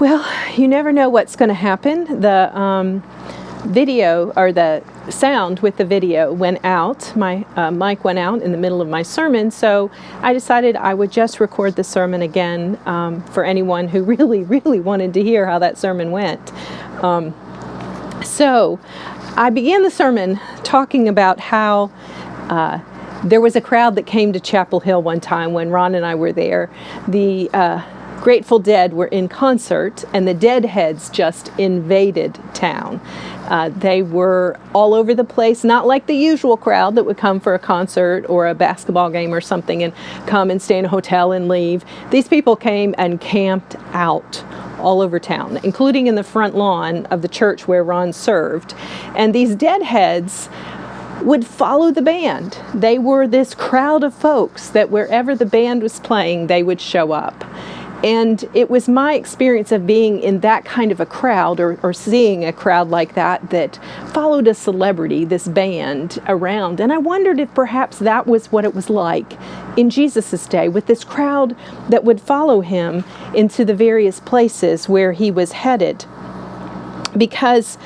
Well, you never know what's going to happen. The video, or the sound with the video, went out. My mic went out in the middle of my sermon, so I decided I would just record the sermon again for anyone who really wanted to hear how that sermon went. So I began the sermon talking about how there was a crowd that came to Chapel Hill one time when Ron and I were there. The Grateful Dead were in concert, and the Deadheads just invaded town. They were all over the place, not like the usual crowd that would come for a concert or a basketball game or something and come and stay in a hotel and leave. These people came and camped out all over town, including in the front lawn of the church where Ron served. And these Deadheads would follow the band. They were this crowd of folks that wherever the band was playing, they would show up. And it was my experience of being in that kind of a crowd, or seeing a crowd like that followed a celebrity, this band, around. And I wondered if perhaps that was what it was like in Jesus' day, with this crowd that would follow him into the various places where he was headed. Because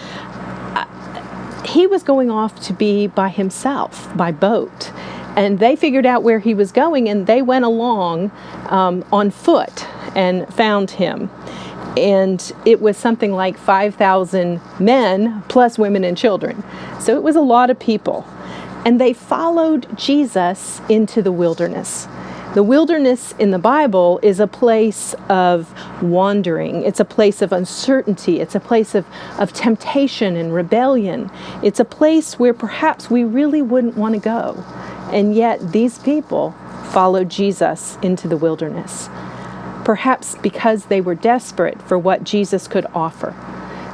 he was going off to be by himself, by boat. And they figured out where he was going, and they went along on foot and found him. And it was something like 5,000 men plus women and children. So it was a lot of people. And they followed Jesus into the wilderness. The wilderness in the Bible is a place of wandering. It's a place of uncertainty. It's a place of temptation and rebellion. It's a place where perhaps we really wouldn't want to go. And yet these people followed Jesus into the wilderness. Perhaps because they were desperate for what Jesus could offer.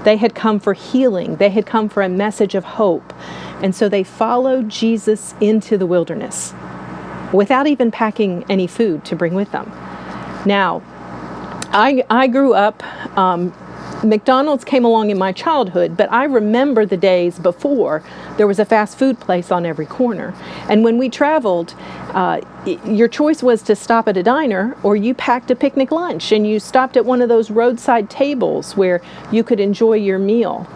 They had come for healing. They had come for a message of hope. And so they followed Jesus into the wilderness without even packing any food to bring with them. Now, I grew up, McDonald's came along in my childhood, but I remember the days before there was a fast food place on every corner. And when we traveled, your choice was to stop at a diner, or you packed a picnic lunch and you stopped at one of those roadside tables where you could enjoy your meal.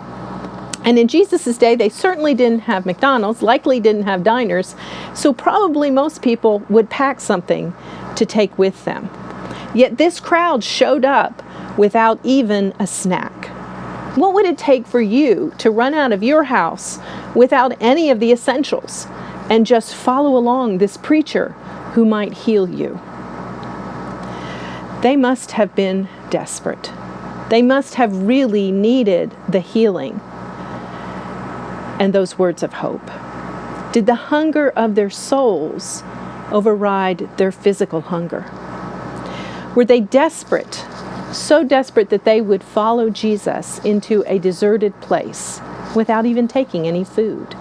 And in Jesus' day, they certainly didn't have McDonald's, likely didn't have diners, so probably most people would pack something to take with them. Yet this crowd showed up without even a snack. What would it take for you to run out of your house without any of the essentials and just follow along this preacher who might heal you? They must have been desperate. They must have really needed the healing and those words of hope. Did the hunger of their souls override their physical hunger? Were they desperate, so desperate that they would follow Jesus into a deserted place without even taking any food?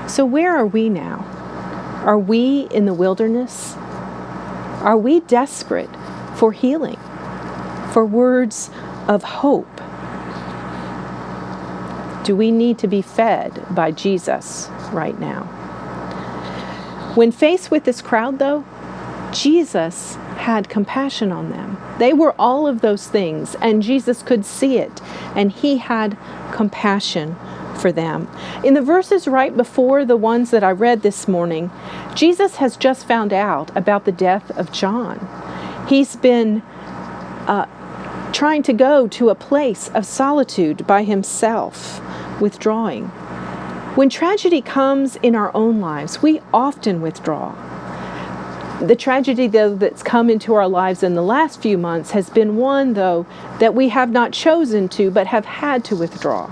So where are we now? Are we in the wilderness? Are we desperate for healing, for words of hope? Do we need to be fed by Jesus right now? When faced with this crowd, though, Jesus had compassion on them. They were all of those things, and Jesus could see it, and he had compassion for them. In the verses right before the ones that I read this morning, Jesus has just found out about the death of John. He's been trying to go to a place of solitude by himself, withdrawing. When tragedy comes in our own lives, we often withdraw. The tragedy, though, that's come into our lives in the last few months has been one, though, that we have not chosen to, but have had to withdraw.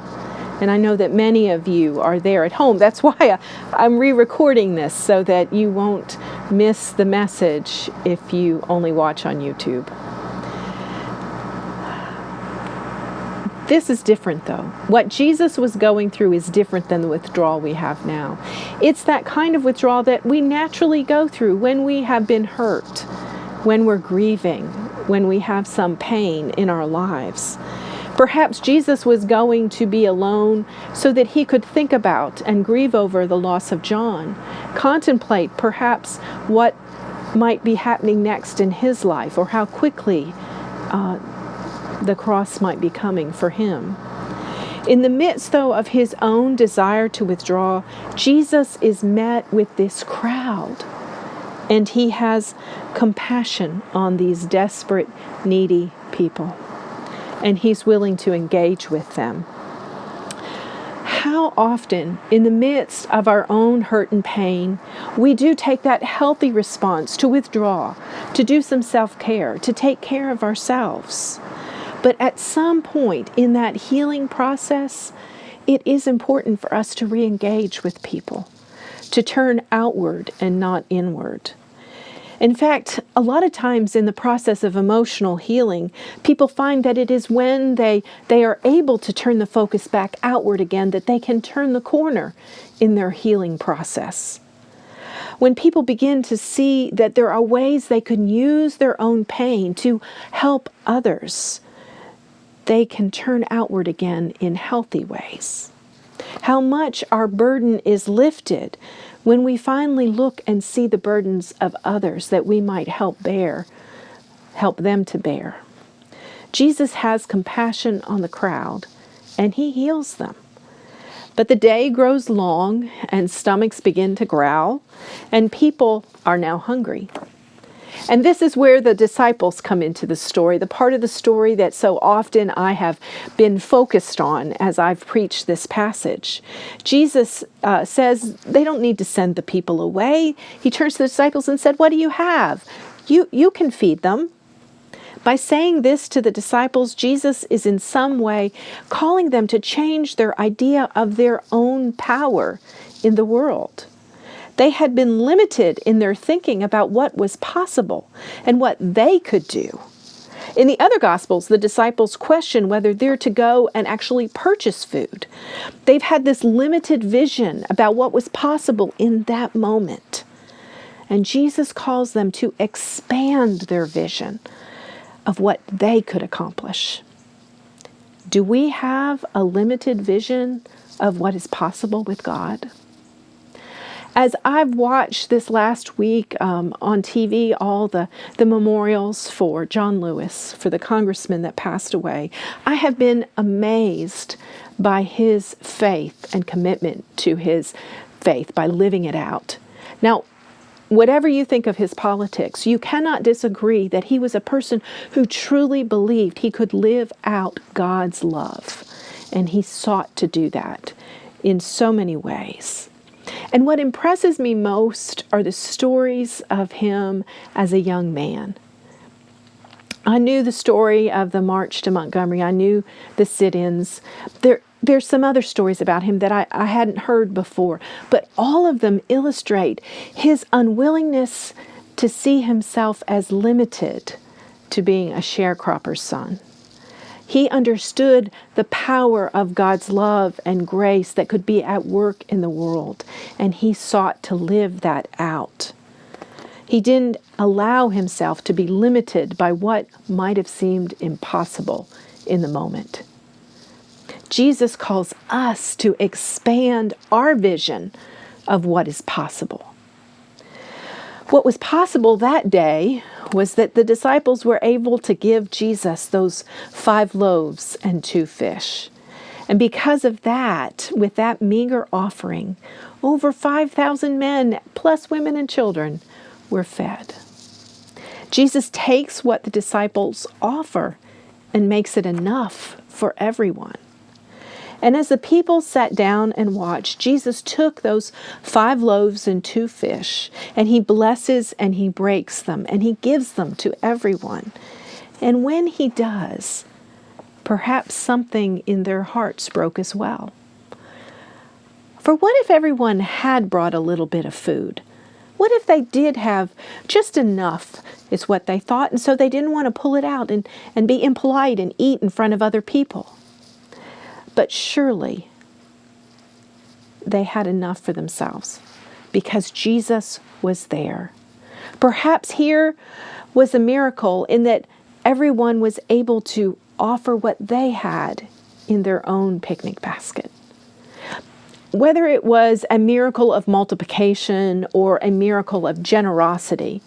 And I know that many of you are there at home. That's why I'm re-recording this, so that you won't miss the message if you only watch on YouTube. This is different, though. What Jesus was going through is different than the withdrawal we have now. It's that kind of withdrawal that we naturally go through when we have been hurt, when we're grieving, when we have some pain in our lives. Perhaps Jesus was going to be alone so that he could think about and grieve over the loss of John, contemplate perhaps what might be happening next in his life, or how quickly the cross might be coming for him. In the midst, though, of his own desire to withdraw, Jesus is met with this crowd, and he has compassion on these desperate, needy people, and he's willing to engage with them. How often, in the midst of our own hurt and pain, we do take that healthy response to withdraw, to do some self-care, to take care of ourselves. But at some point in that healing process, it is important for us to re-engage with people, to turn outward and not inward. In fact, a lot of times in the process of emotional healing, people find that it is when they are able to turn the focus back outward again that they can turn the corner in their healing process. When people begin to see that there are ways they can use their own pain to help others, they can turn outward again in healthy ways. How much our burden is lifted when we finally look and see the burdens of others that we might help them to bear. Jesus has compassion on the crowd, and he heals them. But the day grows long, and stomachs begin to growl, and people are now hungry. And this is where the disciples come into the story, the part of the story that so often I have been focused on as I've preached this passage. Jesus says they don't need to send the people away. He turns to the disciples and said, "What do you have? You can feed them." By saying this to the disciples, Jesus is in some way calling them to change their idea of their own power in the world. They had been limited in their thinking about what was possible and what they could do. In the other Gospels, the disciples question whether they're to go and actually purchase food. They've had this limited vision about what was possible in that moment. And Jesus calls them to expand their vision of what they could accomplish. Do we have a limited vision of what is possible with God? As I've watched this last week on TV, all the memorials for John Lewis, for the congressman that passed away, I have been amazed by his faith and commitment to his faith by living it out. Now, whatever you think of his politics, you cannot disagree that he was a person who truly believed he could live out God's love, and he sought to do that in so many ways. And what impresses me most are the stories of him as a young man. I knew the story of the March to Montgomery. I knew the sit-ins. There's some other stories about him that I hadn't heard before, but all of them illustrate his unwillingness to see himself as limited to being a sharecropper's son. He understood the power of God's love and grace that could be at work in the world, and he sought to live that out. He didn't allow himself to be limited by what might have seemed impossible in the moment. Jesus calls us to expand our vision of what is possible. What was possible that day was that the disciples were able to give Jesus those 5 loaves and 2 fish. And because of that, with that meager offering, over 5,000 men, plus women and children, were fed. Jesus takes what the disciples offer and makes it enough for everyone. And as the people sat down and watched, Jesus took those 5 loaves and 2 fish, and he blesses and he breaks them, and he gives them to everyone. And when he does, perhaps something in their hearts broke as well. For what if everyone had brought a little bit of food? What if they did have just enough, is what they thought, and so they didn't want to pull it out and be impolite and eat in front of other people? But surely they had enough for themselves because Jesus was there. Perhaps here was a miracle in that everyone was able to offer what they had in their own picnic basket. Whether it was a miracle of multiplication or a miracle of generosity,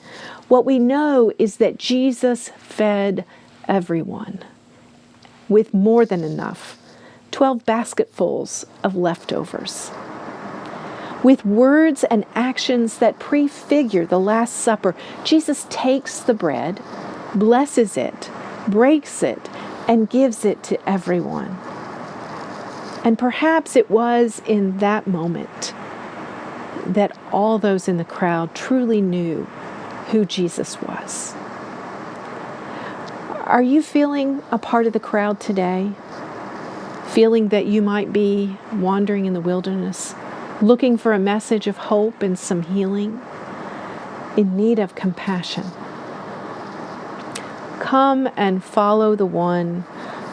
what we know is that Jesus fed everyone with more than enough, 12 basketfuls of leftovers. With words and actions that prefigure the Last Supper, Jesus takes the bread, blesses it, breaks it, and gives it to everyone. And perhaps it was in that moment that all those in the crowd truly knew who Jesus was. Are you feeling a part of the crowd today? Feeling that you might be wandering in the wilderness, looking for a message of hope and some healing, in need of compassion? Come and follow the one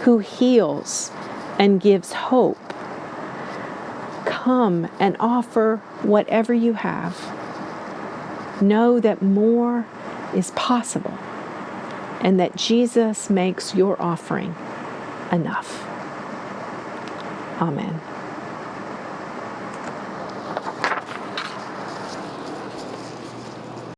who heals and gives hope. Come and offer whatever you have. Know that more is possible and that Jesus makes your offering enough. Amen.